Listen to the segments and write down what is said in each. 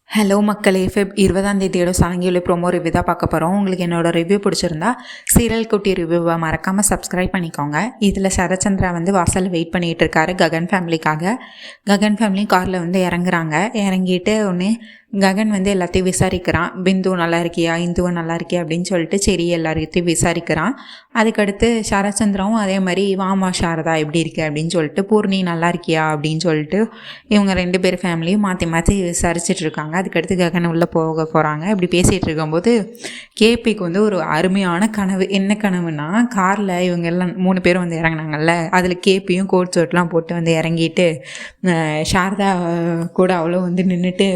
Hello மக்களே, Feb 20ஆம் சாயங்காலம் promo review தான் பார்க்க போகிறோம். உங்களுக்கு என்னோடய ரிவ்யூ பிடிச்சிருந்தா சீரியல் குட்டி ரிவ்யூவை மறக்காமல் சப்ஸ்கிரைப் பண்ணிக்கோங்க. இதில் சரச்சந்திரா வாசலில் வெயிட் பண்ணிகிட்டு இருக்காரு ககன் ஃபேமிலிக்காக. ககன் ஃபேமிலி காரில் இறங்குறாங்க. இறங்கிட்டு ஒன்று ககன் எல்லாத்தையும் விசாரிக்கிறான். பிந்து நல்லா இருக்கியா, இந்துவும் நல்லா இருக்கியா அப்படின்னு சொல்லிட்டு சரி எல்லாத்தையும் விசாரிக்கிறான். அதுக்கடுத்து சரச்சந்திராவும் அதே மாதிரி வாமா சாரதா எப்படி இருக்கு அப்படின்னு சொல்லிட்டு பூர்ணி நல்லா இருக்கியா அப்படின்னு சொல்லிட்டு இவங்க 2 பேர் ஃபேமிலியும் மாற்றி மாற்றி விசாரிச்சுட்டு இருக்காங்க. அதுக்கடுத்து ககன் உள்ளே போக போகிறாங்க. இப்படி பேசிகிட்டு இருக்கும்போது கேபிக்கு ஒரு அருமையான கனவு. என்ன கனவுனா, காரில் இவங்க எல்லாம் 3 பேரும் இறங்கினாங்கல்ல, அதில் கேபியும் கோட் சோட்லாம் போட்டு இறங்கிட்டு சாரதா கூட அவ்வளோ நின்றுட்டு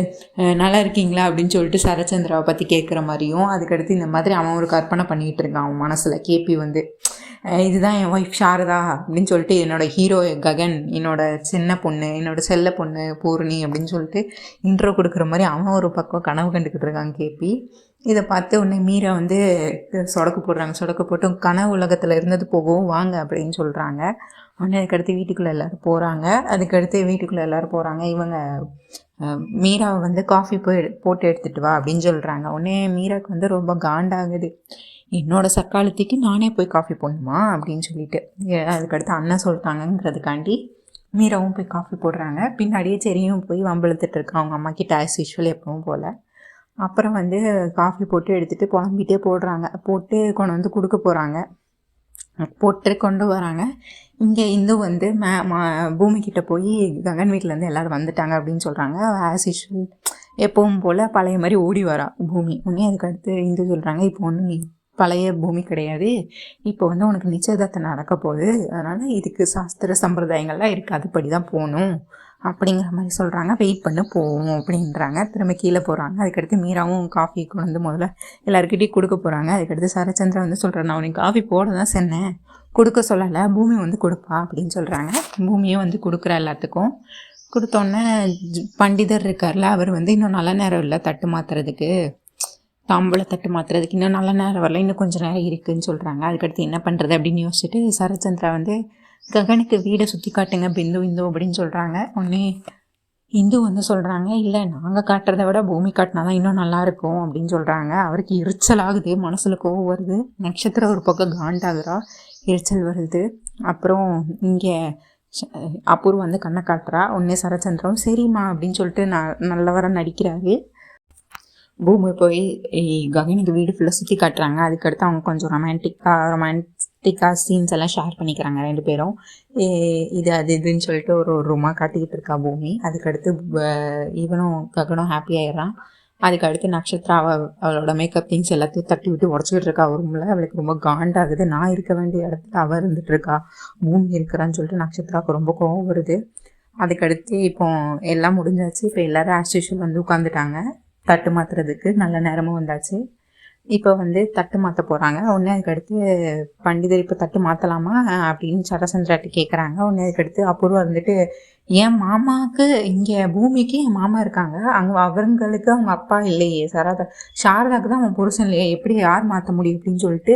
நல்லா இருக்கீங்களா அப்படின்னு சொல்லிட்டு சரச்சந்திராவை பற்றி கேட்குற மாதிரியும், அதுக்கடுத்து இந்த மாதிரி அவன் ஒரு கற்பனை பண்ணிகிட்டு இருக்கான் அவன் மனசில். கேபி இதுதான் என் ஒய்ஃப் சாரதா அப்படின்னு சொல்லிட்டு என்னோடய ஹீரோ ககன், என்னோடய சின்ன பொண்ணு, என்னோடய செல்ல பொண்ணு பூர்ணி அப்படின்னு சொல்லிட்டு இன்ட்ரோ கொடுக்குற மாதிரி அவன் ஒரு பக்கம் கனவு கண்டுக்கிட்டு இருக்காங்க கேபி. இதை பார்த்து உடனே மீரா சொடக்கு போடுறாங்க. சொடக்கு போட்டு கனவு உலகத்தில் இருந்தது போகவும் வாங்க அப்படின்னு சொல்கிறாங்க. உடனே அதுக்கடுத்து வீட்டுக்குள்ளே எல்லோரும் போகிறாங்க. அதுக்கடுத்து வீட்டுக்குள்ளே எல்லோரும் போகிறாங்க. இவங்க மீராவை காஃபி போட்டு எடுத்துகிட்டு வா அப்படின்னு சொல்கிறாங்க. உடனே மீராவுக்கு ரொம்ப காண்டாகுது. என்னோடய சக்காலத்துக்கு நானே போய் காஃபி போடணுமா அப்படின்னு சொல்லிட்டு, அதுக்கடுத்து அண்ணன் சொல்லிட்டாங்கங்கிறதுக்காண்டி மீராவும் போய் காஃபி போடுறாங்க. பின்னாடியே சரியும் போய் வம்பிழுத்துட்டு இருக்கா அவங்க அம்மா கிட்ட ஆஸ் யூஷுவல் எப்பவும் போல். அப்புறம் காஃபி போட்டு எடுத்துகிட்டு புலம்பிகிட்டே போடுறாங்க. போட்டு கொண்டு கொடுக்க போகிறாங்க. போட்டு கொண்டு வராங்க. இங்கே இந்து பூமிக்கிட்ட போய் ககன் வீட்டிலேருந்து எல்லோரும் வந்துட்டாங்க அப்படின்னு சொல்கிறாங்க. ஆஸ் யூஷுவல் எப்பவும் போல் பழைய மாதிரி ஓடி வரா பூமி. உடனே அதுக்கடுத்து இந்து சொல்கிறாங்க, இப்போ நீ பழைய பூமி கிடையாது, இப்போ உனக்கு நிச்சயதார்த்தம் நடக்க போகுது, அதனால் இதுக்கு சாஸ்திர சம்பிரதாயங்கள்லாம் இருக்குது, அதுபடி தான் போகணும் அப்படிங்கிற மாதிரி சொல்கிறாங்க. வெயிட் பண்ண போவோம் அப்படின்றாங்க. திரும்ப கீழே போகிறாங்க. அதுக்கடுத்து மீராவும் காஃபி முதல்ல எல்லாருக்கிட்டையும் கொடுக்க போகிறாங்க. அதுக்கடுத்து சரச்சந்திரா சொல்கிறேன், நான் உனக்கு காஃபி போட தான் சொன்னேன், கொடுக்க சொல்லலை, பூமி கொடுப்பா அப்படின்னு சொல்கிறாங்க. பூமியும் கொடுக்குற எல்லாத்துக்கும். கொடுத்தோன்னே பண்டிதர் இருக்கார்ல, அவர் இன்னும் நல்ல நேரம் இல்லை தட்டு மாற்றுறதுக்கு, தாம்பூல தட்டு மாற்றுறதுக்கு இன்னும் நல்ல நேரம் வரல, இன்னும் கொஞ்சம் நேரம் இருக்குதுன்னு சொல்கிறாங்க. அதுக்கடுத்து என்ன பண்ணுறது அப்படின்னு யோசிச்சுட்டு சரச்சந்திரா ககனுக்கு வீடை சுற்றி காட்டுங்க பிந்து இந்து அப்படின்னு சொல்கிறாங்க. உடனே இந்து சொல்கிறாங்க, இல்லை நாங்கள் காட்டுறதை விட பூமி காட்டினா தான் இன்னும் நல்லாயிருக்கும் அப்படின்னு சொல்கிறாங்க. அவருக்கு எரிச்சல் ஆகுது, மனசில் கோவம் வருது. நட்சத்திரம் ஒரு பக்கம் காண்டாகிறா, எரிச்சல் வருது. அப்புறம் இங்கே அபூர்வ கண்ணை காட்டுறா. உடனே சரச்சந்திரம் சரிம்மா அப்படின்னு சொல்லிட்டு நல்லவராக நடிக்கிறாரு. பூமி போய் ககனுக்கு வீடு ஃபுல்லாக சுற்றி காட்டுறாங்க. அதுக்கடுத்து அவங்க கொஞ்சம் ரொமான்டிக்காக சீன்ஸ் எல்லாம் ஷேர் பண்ணிக்கிறாங்க 2 பேரும். இது அது இதுன்னு சொல்லிட்டு ஒரு ரூமாக காட்டிக்கிட்டு இருக்கா பூமி. அதுக்கடுத்து இவனும் ககனும் ஹாப்பி ஆயிடுறான். அதுக்கடுத்து நட்சத்திரா அவளோட மேக்கப் திங்ஸ் எல்லாத்தையும் தட்டி விட்டு உடச்சிக்கிட்டு இருக்கா ரூமில். அவளுக்கு ரொம்ப காண்டாகுது. நான் இருக்க வேண்டிய இடத்துல அவள் இருந்துட்டு இருக்கா, பூமி இருக்கிறான்னு சொல்லிட்டு நட்சத்திராவுக்கு ரொம்ப கோவம் வருது. அதுக்கடுத்து இப்போ எல்லாம் முடிஞ்சாச்சு. இப்போ எல்லோரும் ஆஸ் யூஷுவல் உட்காந்துட்டாங்க. தட்டு மாற்றுறதுக்கு நல்ல நேரமும் வந்தாச்சு. இப்போ தட்டு மாற்ற போகிறாங்க. உடனே அதுக்கடுத்து பண்டிதர் இப்போ தட்டு மாற்றலாமா அப்படின்னு சரச்சந்திராட்டி கேட்குறாங்க. உடனே அதுக்கடுத்து அபூர்வா என் மாமாவுக்கு இங்கே பூமிக்கு என் மாமா இருக்காங்க, அங்கே அவங்களுக்கு அவங்க அப்பா இல்லையே, சாரதாக்கு தான் அவன் புருஷன் இல்லையே, எப்படி யார் மாற்ற முடியும் அப்படின்னு சொல்லிட்டு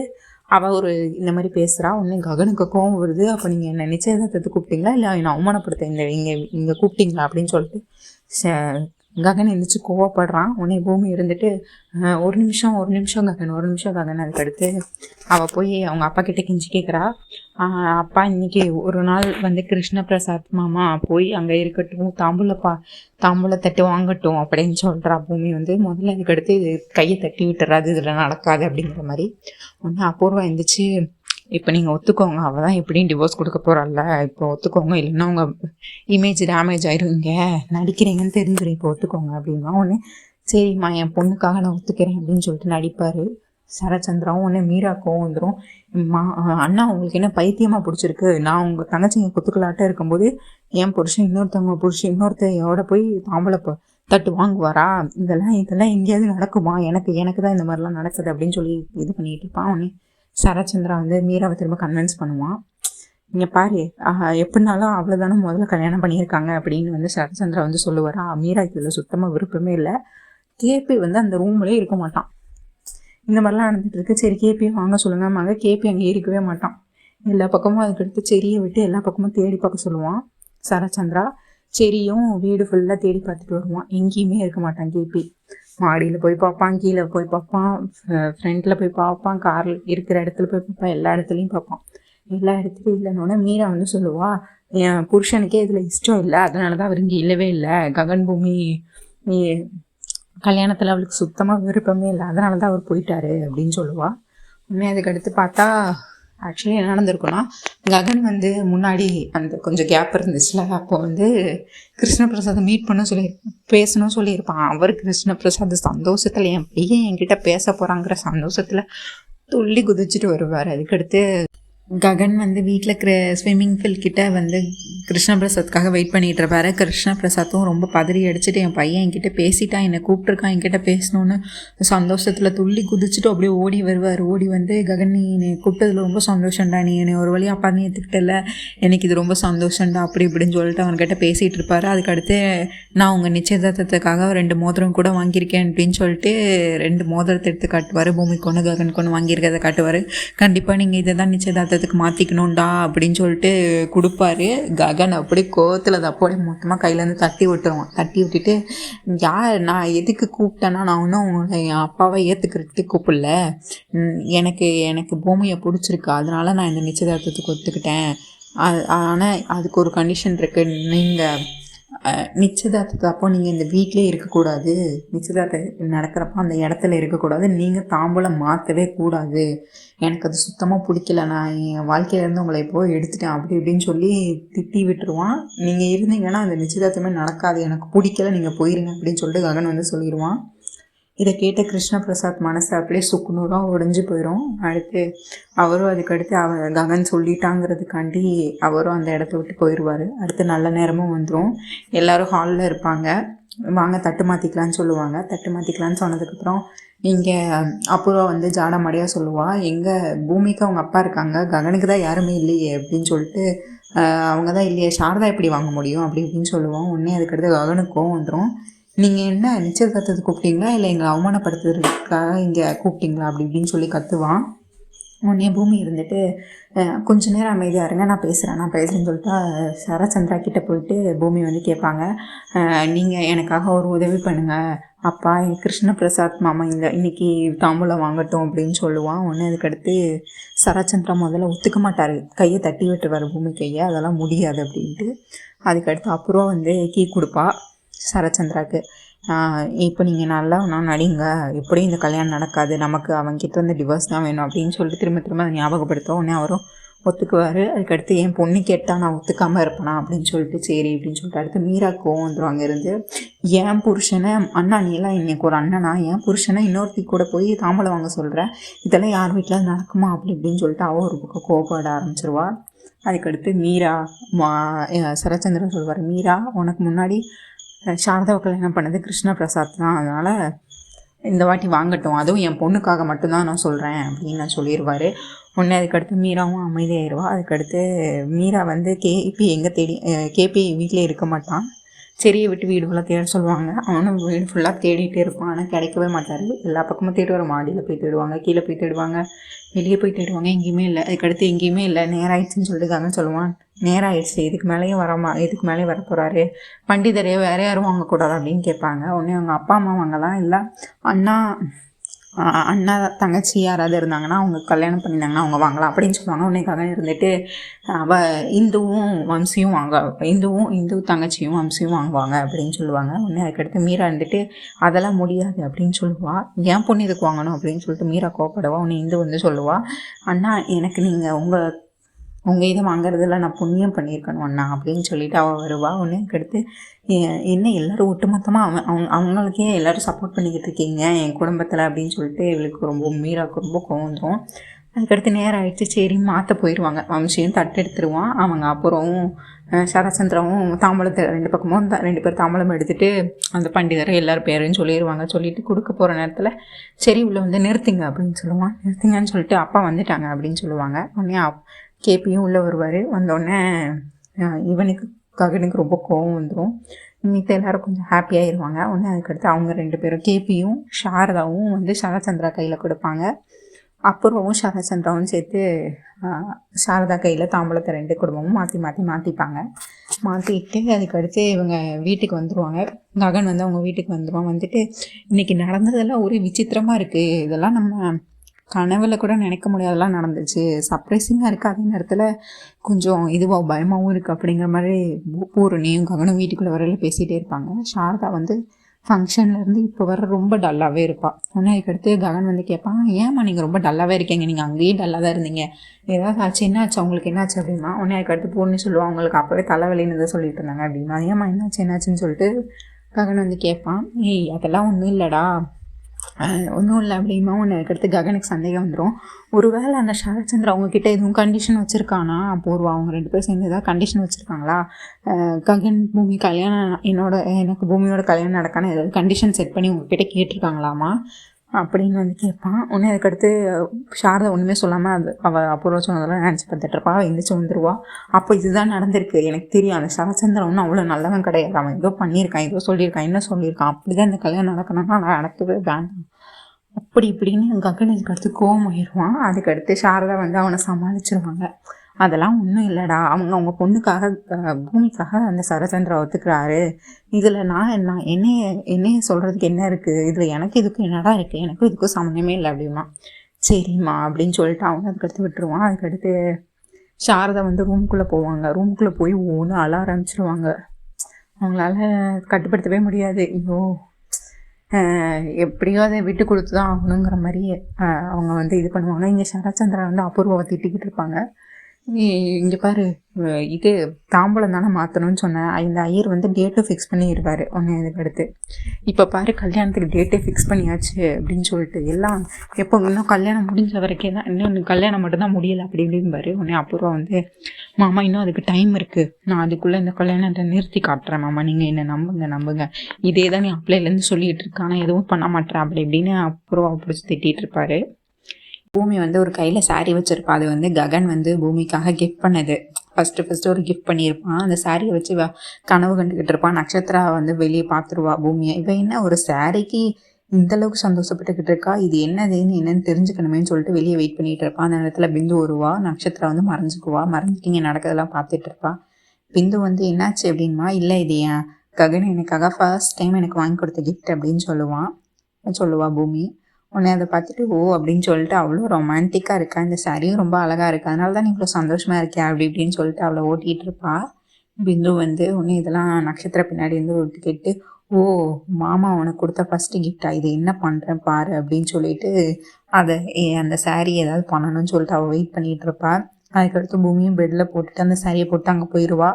அவள் இந்த மாதிரி பேசுகிறா. உடனே ககனுக்கு கோவம் வருது. அப்போ நீங்கள் என்ன நிச்சயதார்த்தத்தை கூப்பிட்டீங்களா, இல்லை என்னை அவமானப்படுத்த இங்கே கூப்பிட்டீங்களா அப்படின்னு சொல்லிட்டு ககன் எழுந்திரிச்சு கோவப்படுறான். உடனே பூமி ஒரு நிமிஷம் ககன். அதுக்கடுத்து அவள் போய் அவங்க அப்பா கிட்டே கெஞ்சி கேட்குறா, அப்பா இன்னைக்கு ஒரு நாள் கிருஷ்ண பிரசாத் மாமா போய் அங்கே இருக்கட்டும், தாம்பூல தட்டு வாங்கட்டும் அப்படின்னு சொல்கிறா பூமி. முதல்ல அதுக்கடுத்து கையை தட்டி விட்டுறாது, இதில் நடக்காது அப்படிங்கிற மாதிரி. உடனே அபூர்வா எழுந்திரிச்சு, இப்போ நீங்கள் ஒத்துக்கோங்க, அவள் தான் எப்படியும் டிவோர்ஸ் கொடுக்க போகிறாள்ல, இப்போ ஒத்துக்கோங்க, இல்லைன்னா உங்கள் இமேஜ் டேமேஜ் ஆயிருங்க, நடிக்கிறீங்கன்னு தெரிஞ்சிடும், இப்போ ஒத்துக்கோங்க அப்படின்னா. உடனே சரிம்மா என் பொண்ணுக்காக நான் ஒத்துக்கிறேன் அப்படின்னு சொல்லிட்டு நடிப்பார் சரச்சந்திராவும். உடனே மீராக்கும் வந்துடும், அண்ணா உங்களுக்கு என்ன பைத்தியமாக பிடிச்சிருக்கு, நான் உங்கள் தங்கச்சிங்க குத்துக்கலாட்டம் இருக்கும்போது என் புருஷன் இன்னொருத்தையோட போய் தாம்பளை தட்டு வாங்குவாரா, இதெல்லாம் எங்கேயாவது நடக்குமா, எனக்கு தான் இந்த மாதிரிலாம் நடக்குது அப்படின்னு சொல்லி இது பண்ணிட்டு இருப்பான். உடனே சரச்சந்திரா மீராவை திரும்ப கன்வின்ஸ் பண்ணுவான். இங்கே பாரு, எப்படினாலும் அவ்வளோதானே முதல்ல கல்யாணம் பண்ணியிருக்காங்க அப்படின்னு சரச்சந்திரா சொல்லுவாரா. மீராக்கு இதில் சுத்தமாக விருப்பமே இல்லை. கேபி அந்த ரூம்லேயே இருக்க மாட்டான். இந்த மாதிரிலாம் நடந்துட்டு இருக்கு. சரி கேபியும் வாங்க சொல்லுங்க, கேபி அங்கே இருக்கவே மாட்டான். எல்லா பக்கமும் அதுக்கடுத்து செடியை விட்டு எல்லா பக்கமும் தேடி பார்க்க சொல்லுவான் சரச்சந்திரா. சரியும் வீடு ஃபுல்லாக தேடி பார்த்துட்டு வருவான். எங்கேயுமே இருக்க மாட்டான் கேபி. மாடியில் போய் பார்ப்பான், கீழே போய் பார்ப்பான், ஃப்ரண்ட்டில் போய் பார்ப்பான், காரில் இருக்கிற இடத்துல போய் பார்ப்பான், எல்லா இடத்துலையும் பார்ப்பான். எல்லா இடத்துலையும் இல்லைன்னொன்னே மீரா வந்து சொல்லுவா, என் புருஷனுக்கே இதில் இஷ்டம் இல்லை, அதனால தான் அவர் இங்கே இல்லவே இல்லை. ககன் பூமி கல்யாணத்தில் அவளுக்கு சுத்தமாக விருப்பமே இல்லை, அதனால தான் அவர் போயிட்டாரு அப்படின்னு சொல்லுவாள். உண்மையை அதுக்கடுத்து பார்த்தா ஆக்சுவலி என்ன நடந்திருக்குன்னா, ககன் வந்து முன்னாடி அந்த கொஞ்சம் கேப் இருந்துச்சுல, அப்போ வந்து கிருஷ்ணபிரசாத்தை மீட் பண்ண பேசணும் சொல்லியிருப்பான். அவர் கிருஷ்ணபிரசாத் சந்தோஷத்தில் என் பையன் என்கிட்ட பேச போகிறாங்கிற சந்தோஷத்தில் துள்ளி குதிச்சுட்டு வருவார். அதுக்கடுத்து ககன் வந்து வீட்டில் ஸ்விம்மிங் பூல் கிட்ட வந்து கிருஷ்ணபிரசாத்துக்காக வெயிட் பண்ணிகிட்டு இருப்பாரு. கிருஷ்ணபிரசாத்தும் ரொம்ப பதறி அடிச்சுட்டு, என் பையன் என்கிட்ட பேசிட்டான், என்னை கூப்பிட்ருக்கான், என்கிட்ட பேசணுன்னு சந்தோஷத்தில் துள்ளி குதிச்சுட்டு அப்படியே ஓடி வருவார். ஓடி வந்து, ககன் நீ என்னை கூப்பிட்டதில் ரொம்ப சந்தோஷம்டா, நீ என்னை ஒரு வழியாக அப்பா நீ ஏற்றுக்கிட்டல, எனக்கு இது ரொம்ப சந்தோஷம்டா அப்படி இப்படின்னு சொல்லிட்டு அவன்கிட்ட பேசிகிட்டு இருப்பார். அதுக்கடுத்து நான் உங்கள் நிச்சயதார்த்தத்துக்காக 2 மோதிரம் கூட வாங்கியிருக்கேன் அப்படின்னு சொல்லிட்டு 2 மோதிரத்தை எடுத்து காட்டுவார். பூமிக்கு ஒன்று ககனுக்கு ஒன்று வாங்கியிருக்கிறத காட்டுவார். கண்டிப்பாக நீங்கள் இதை தான் நிச்சயதார்த்தத்துக்கு மாற்றிக்கணும்டா அப்படின்னு சொல்லிட்டு கொடுப்பாரு. ககன் அப்படி கோவத்தில் அதை அப்படியே மொத்தமாக கையிலேருந்து தட்டி விட்டுருவான். தட்டி விட்டுட்டு, நான் எதுக்கு கூப்பிட்டேன்னா, நான் ஒன்றும் உங்களை என் அப்பாவை ஏற்றுக்கிறதுக்கு கூப்பிடல, எனக்கு பூமியை பிடிச்சிருக்கு, அதனால நான் இந்த நிச்சயதார்த்தத்துக்கு ஒத்துக்கிட்டேன். ஆனால் அதுக்கு ஒரு கண்டிஷன் இருக்குது, நீங்கள் நிச்சயதார்த்தத்தை அப்போ நீங்கள் இந்த வீட்டிலே இருக்கக்கூடாது, நிச்சயதார்த்தம் நடக்கிறப்போ அந்த இடத்துல இருக்கக்கூடாது, நீங்கள் தாம்பூலம் மாற்றவே கூடாது, எனக்கு அது சுத்தமாக பிடிக்கல, நான் என் வாழ்க்கையிலேருந்து உங்களை எப்போ எடுத்துட்டேன் அப்படி இப்படின்னு சொல்லி திட்டி விட்டுருவான். நீங்கள் இருந்தீங்கன்னா அந்த நிச்சயதார்த்தமே நடக்காது, எனக்கு பிடிக்கல, நீங்கள் போயிருங்க அப்படின்னு சொல்லிட்டு ககன் வந்து சொல்லிடுவான். இதை கேட்ட கிருஷ்ணபிரசாத் மனசு அப்படியே சுக்குநூறாக உடைஞ்சு போயிடும். அடுத்து அவரும் அதுக்கடுத்து ககன் சொல்லிட்டாங்கிறதுக்காண்டி அவரும் அந்த இடத்த விட்டு போயிடுவார். அடுத்து நல்ல நேரமும் வந்துடும். எல்லோரும் ஹாலில் இருப்பாங்க. வாங்க தட்டு மாற்றிக்கலான்னு சொல்லுவாங்க. தட்டு மாற்றிக்கலான்னு சொன்னதுக்கப்புறம் இங்கே அப்புறம் வந்து ஜாடமாடியாக சொல்லுவாள், எங்கள் பூமிக்கு அவங்க அப்பா இருக்காங்க, ககனுக்கு தான் யாருமே இல்லையே அப்படின்னு சொல்லிட்டு, அவங்க தான் இல்லையே, சாரதா எப்படி வாங்க முடியும் அப்படி இப்படின்னு சொல்லுவோம். உடனே அதுக்கடுத்து ககனுக்கும் வந்துடும். நீங்கள் என்ன நிச்சயதார்த்தத்துக்கு கூப்பிட்டீங்களா இல்லை எங்களை அவமானப்படுத்துறதுக்காக இங்கே கூப்பிட்டீங்களா அப்படி இப்படின்னு சொல்லி கத்துவான். உடனே பூமி இருந்துட்டு, கொஞ்ச நேரம் அமைதியாக இருங்க, நான் பேசுகிறேன்னு சொல்லிட்டு சரச்சந்திரா கிட்டே போயிட்டு பூமி வந்து கேட்பாங்க, நீங்கள் எனக்காக ஒரு உதவி பண்ணுங்கள், அப்பா கிருஷ்ணபிரசாத் மாமா இன்னைக்கு தாம்பூலம் வாங்கட்டும் அப்படின்னு சொல்லுவான். உடனே அதுக்கடுத்து சரச்சந்திரா முதல்ல ஒத்துக்க மாட்டார், கையை தட்டி விட்டுருவார் பூமி கையை, அதெல்லாம் முடியாது அப்படின்ட்டு. அதுக்கடுத்து அப்புறம் வந்து கீ கொடுப்பா சரச்சந்திராவுக்கு, இப்போ நீங்கள் நல்லா நான் நடிங்க, எப்படியும் இந்த கல்யாணம் நடக்காது, நமக்கு அவன்கிட்ட வந்து டிவோர்ஸ் தான் வேணும் அப்படின்னு சொல்லிட்டு திரும்ப அதை ஞாபகப்படுத்தும். உடனே அவரும் ஒத்துக்குவார். அதுக்கடுத்து என் பொண்ணு கேட்டால் நான் ஒத்துக்காமல் இருப்பேனா அப்படின்னு சொல்லிட்டு சரி அப்படின்னு சொல்லிட்டு அடுத்து மீராக்கும் வந்துடும். அங்கேருந்து என் புருஷனை, அண்ணா நீ எல்லாம் எனக்கு ஒரு அண்ணனா, என் புருஷனை இன்னொருத்தி கூட போய் தாம்பலம் வாங்க சொல்கிறேன், இதெல்லாம் யார் வீட்டில் நடக்குமா அப்படி இப்படின்னு சொல்லிட்டு அவள் ஒரு பக்கம் கோபப்பட ஆரம்பிச்சிருவா. அதுக்கடுத்து மீரா சரச்சந்திரன் சொல்வார், மீரா உனக்கு முன்னாடி சாரதாவை கல்யாணம் பண்ணது கிருஷ்ணபிரசாத் தான், அதனால் இந்த வாட்டி வாங்கட்டும், அதுவும் என் பொண்ணுக்காக மட்டும்தான் நான் சொல்கிறேன் அப்படின்னு நான் சொல்லிடுவார். உடனே அதுக்கடுத்து மீராவும் அமைதியாகிடுவா. அதுக்கடுத்து மீரா வந்து கேபி வீட்டிலே இருக்க மாட்டான், செடியை விட்டு வீடு ஃபுல்லாக தேட சொல்லுவாங்க. அவனும் வீடு ஃபுல்லாக தேடிகிட்டே இருப்பான், ஆனால் கிடைக்கவே மாட்டார். எல்லா பக்கமும் தேடுவார், மாடியில் போய் தேடுவாங்க, கீழே போய் தேடுவாங்க, வெளியே போய் தேடுவாங்க, எங்கேயுமே இல்லை. அதுக்கடுத்து எங்கேயுமே இல்லை, நேராகிடுச்சின்னு சொல்லிட்டுக்காங்கன்னு சொல்லுவான். நேரம் ஆயிடுச்சு, இதுக்கு மேலேயும் இதுக்கு மேலேயும் வர போகிறாரு, பண்டிதரே வேறு யாரும் வாங்கக்கூடாது அப்படின்னு கேட்பாங்க. உடனே அவங்க அப்பா அம்மா வாங்கலாம், இல்லை அண்ணா தங்கச்சி யாராவது இருந்தாங்கன்னா அவங்க கல்யாணம் பண்ணியிருந்தாங்கன்னா அவங்க வாங்கலாம் அப்படின்னு சொல்லுவாங்க. உடனேக்காக இருந்துட்டு இந்து தங்கச்சியும் வம்சியும் வாங்குவாங்க அப்படின்னு சொல்லுவாங்க. உடனே அதுக்கடுத்து மீரா இருந்துட்டு அதெல்லாம் முடியாது அப்படின்னு சொல்லுவாள். ஏன் பொண்ணு இதுக்கு வாங்கணும் அப்படின்னு சொல்லிட்டு மீரா கோப்படுவா. உடனே இந்து வந்து சொல்லுவாள், அண்ணா எனக்கு நீங்கள் உங்கள் இதை வாங்குறதுல நான் புண்ணியம் பண்ணியிருக்கணும் அண்ணா அப்படின்னு சொல்லிட்டு அவள் வருவாள். ஒன்று அதுக்கடுத்து என்ன எல்லோரும் ஒட்டுமொத்தமாக அவங்களுக்கே எல்லோரும் சப்போர்ட் பண்ணிக்கிட்டு இருக்கீங்க என் குடும்பத்தில் அப்படின்னு சொல்லிட்டு இவளுக்கு மீராவுக்கு ரொம்ப கோவம் வந்துடும். அதுக்கடுத்து நேரம் ஆகிடுச்சு, சரி மாற்ற போயிடுவாங்க. வம்சியும் தட்டு எடுத்துருவான். அவங்க அப்புறம் சரச்சந்திராவும் தாம்பலத்தை 2 பக்கமும் 2 பேர் தாம்பலம் எடுத்துகிட்டு அந்த பண்டிதரை எல்லோரும் பேரையும் சொல்லிடுவாங்க. சொல்லிவிட்டு கொடுக்க போகிற நேரத்தில் சரி உள்ள வந்து நிறுத்துங்க அப்படின்னு சொல்லுவான். நிறுத்துங்கன்னு சொல்லிட்டு அப்பா வந்துட்டாங்க அப்படின்னு சொல்லுவாங்க. உடனே கேபியும் உள்ளே வருவார். வந்தோடனே ககனுக்கு ரொம்ப கோவம் வந்துடும். மித்த எல்லோரும் கொஞ்சம் ஹாப்பியாகிடுவாங்க. உடனே அதுக்கடுத்து அவங்க 2 பேரும் கேபியும் சாரதாவும் வந்து சரச்சந்திரா கையில் கொடுப்பாங்க. அப்புறமும் சரச்சந்திராவும் சேர்த்து சாரதா கையில் தாம்பூலத்தை 2 குடும்பமும் மாற்றிப்பாங்க. மாற்றிட்டு அதுக்கடுத்து இவங்க வீட்டுக்கு வந்துடுவாங்க. ககன் வந்து அவங்க வீட்டுக்கு வந்துடுவான். வந்துட்டு இன்றைக்கி நடந்ததெல்லாம் ஒரே விசித்திரமாக இருக்குது, இதெல்லாம் நம்ம கனவுல கூட நினைக்க முடியாதெல்லாம் நடந்துச்சு, சர்ப்ரைசிங்காக இருக்குது, அதே நேரத்தில் கொஞ்சம் இதுவாக பயமாகவும் இருக்குது அப்படிங்கிற மாதிரி பூரணியும் ககனும் வீட்டுக்குள்ளே வரையில் பேசிகிட்டே இருப்பாங்க. சாரதா வந்து ஃபங்க்ஷன்லேருந்து இப்போ வர ரொம்ப டல்லாகவே இருப்பாள். உடனே அதுக்கடுத்து ககன் வந்து கேட்பான், ஏம்மா நீங்கள் ரொம்ப டல்லாகவே இருக்கீங்க, நீங்கள் அங்கேயும் டல்லாக தான் இருந்தீங்க, ஏதாவது ஆச்சு, என்னாச்சு அவங்களுக்கு, என்னாச்சு அப்படின்னா. உடனே அதுக்கடுத்து பூர்ணி சொல்லுவாள், அவங்களுக்கு அப்போவே தலைவலின்னு தான் சொல்லிட்டு இருந்தாங்க அப்படின்னா. ஏம்மா என்னாச்சுன்னு சொல்லிட்டு ககன் வந்து கேட்பான். ஏய் அதெல்லாம் ஒன்றும் இல்லைடா, ஒன்றும் இல்லை அப்படின்னா. ஒன்று அதுக்கடுத்து ககனுக்கு சந்தேகம் வந்துடும். ஒருவேளை அந்த சரத்சந்திரா அவங்கக்கிட்ட எதுவும் கண்டிஷன் வச்சுருக்கானா பூர்வா, அவங்க 2 பேரும் சேர்ந்து ஏதாவது கண்டிஷன் வச்சுருக்காங்களா, ககன் பூமி கல்யாணம் எனக்கு பூமியோட கல்யாணம் நடக்கான ஏதாவது கண்டிஷன் செட் பண்ணி உங்ககிட்ட கேட்டிருக்காங்களாமா அப்படின்னு வந்து கேட்பான். உடனே அதுக்கடுத்து சாரதா ஒன்றுமே சொல்லாமல் அவள் அப்புறம் சொன்னதெல்லாம் நினச்சி பார்த்துட்ருப்பா. அவள் எந்திரிச்சு வந்துடுவா. அப்போ இதுதான் நடந்திருக்கு, எனக்கு தெரியும், அந்த சரச்சந்திரன் ஒன்றும் அவ்வளோ நல்லவன் கிடையாது, அவன் ஏதோ பண்ணியிருக்கான், ஏதோ சொல்லியிருக்கான், என்ன சொல்லியிருக்கான், அப்படி தான் இந்த கல்யாணம் நடக்கணும்னா நான் நடக்கவே வேண்டாம் அப்படி இப்படின்னு எங்கள் அக்கன் அதுக்கடுத்து கோவம் ஆயிடுவான். அதுக்கடுத்து சாரதா வந்து அவனை சமாளிச்சிருவாங்க. அதெல்லாம் ஒன்றும் இல்லைடா, அவங்க பொண்ணுக்காக பூமிக்காக அந்த சரச்சந்திரா ஒத்துக்கிறாரு, இதில் நான் என்னைய சொல்கிறதுக்கு என்ன இருக்குது, இதில் எனக்கு இதுக்கும் என்னடா இருக்குது, எனக்கும் இதுக்கும் சம்மந்தமே இல்லை அப்படிமா. சரிம்மா அப்படின்னு சொல்லிட்டு அவனை அதுக்கடுத்து விட்டுருவான். அதுக்கடுத்து சாரதா வந்து ரூமுக்குள்ளே போவாங்க. ரூமுக்குள்ளே போய் ஒன்று அழ ஆரம்பிச்சிருவாங்க. அவங்களால கட்டுப்படுத்தவே முடியாது. ஐயோ எப்படியோ அதை விட்டு கொடுத்து தான் ஆகணுங்கிற மாதிரி அவங்க வந்து இது பண்ணுவாங்க. இங்கே சரச்சந்திரா வந்து அபூர்வாவை திட்டிக்கிட்டு இருப்பாங்க. இங்கே பாரு, இது தாம்பூலம் தானே மாற்றணும்னு சொன்னேன், இந்த ஐயர் வந்து டேட்டும் ஃபிக்ஸ் பண்ணிடுவார் ஒன்று. இதுக்கடுத்து இப்போ பாரு கல்யாணத்துக்கு டேட்டே ஃபிக்ஸ் பண்ணியாச்சு அப்படின்னு சொல்லிட்டு எல்லாம் எப்போ இன்னும் கல்யாணம் முடிஞ்ச வரைக்கும் தான், இன்னும் கல்யாணம் மட்டும்தான் முடியலை அப்படி இப்படிம்பாரு. உடனே அபூர்வா வந்து, மாமா இன்னும் அதுக்கு டைம் இருக்குது, நான் அதுக்குள்ளே இந்த கல்யாணத்தை நிறுத்தி காட்டுறேன் மாமா, நீங்கள் என்ன நம்புங்க, இதே தான் நீ அப்ளைலேருந்து சொல்லிகிட்டு இருக்க, ஆனால் எதுவும் பண்ண மாட்டேன் அப்படி இப்படின்னு அபூர்வாவை பிடிச்சி திட்டிகிட்டு இருப்பார். பூமி வந்து ஒரு கையில் சாரீ வச்சுருப்பா. அது வந்து ககன் வந்து பூமிக்காக கிஃப்ட் பண்ணது. ஃபஸ்ட்டு ஒரு கிஃப்ட் பண்ணியிருப்பான். அந்த சாரியை வச்சு கனவு கண்டுக்கிட்டு இருப்பான். நட்சத்திரா வந்து வெளியே பார்த்துருவா பூமியை. இவன் என்ன ஒரு சாரிக்கு இந்தளவுக்கு சந்தோஷப்பட்டுக்கிட்டு இருக்கா, இது என்னன்னு தெரிஞ்சுக்கணுமேன்னு சொல்லிட்டு வெளியே வெயிட் பண்ணிகிட்டு இருப்பான். அந்த நேரத்தில் பிந்து வருவா. நட்சத்திரா வந்து மறைஞ்சிட்டு இங்கே நடக்கிறதெல்லாம் பார்த்துட்டு இருப்பா. பிந்து வந்து என்னாச்சு அப்படின்மா, இல்லை இது என் ககன் எனக்காக ஃபர்ஸ்ட் டைம் எனக்கு வாங்கி கொடுத்த கிஃப்ட் அப்படின்னு சொல்லுவா பூமி. உடனே அதை பார்த்துட்டு ஓ அப்படின்னு சொல்லிட்டு அவ்வளோ ரொமான்டிக்காக இருக்கா, இந்த சாரியும் ரொம்ப அழகாக இருக்குது, அதனால தான் நீ இவ்வளோ சந்தோஷமாக இருக்கியா அப்படி இப்படின்னு சொல்லிட்டு அவளை ஓட்டிகிட்டு இருப்பா. பிந்து வந்து உடனே இதெல்லாம் நட்சத்திர பின்னாடி வந்து ஒட்டு கேட்டு, ஓ மாமா உனக்கு கொடுத்த ஃபஸ்ட்டு கிஃப்டா, இது என்ன பண்ணுறேன் பாரு அப்படின்னு சொல்லிட்டு அதை அந்த சாரீ ஏதாவது பண்ணணும்னு சொல்லிட்டு அவள் வெயிட் பண்ணிகிட்டு இருப்பா. அதுக்கடுத்து பூமியும் பெட்டில் போட்டுட்டு அந்த சாரியை போட்டு அங்கே போயிடுவா.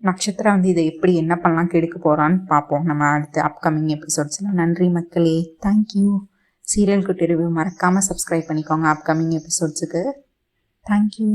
நட்சத்திரம் வந்து இதை எப்படி என்ன பண்ணலாம் கெடுக்க போகிறான்னு பார்ப்போம் நம்ம அடுத்த அப்கமிங் எபிசோட்ஸில். நன்றி மக்களே, தேங்க்யூ. சீரியல் குட்டி ரிவ்யூ மறக்காமல் சப்ஸ்கிரைப் பண்ணிக்கோங்க அப்கமிங் எபிசோட்ஸுக்கு. தேங்க்யூ.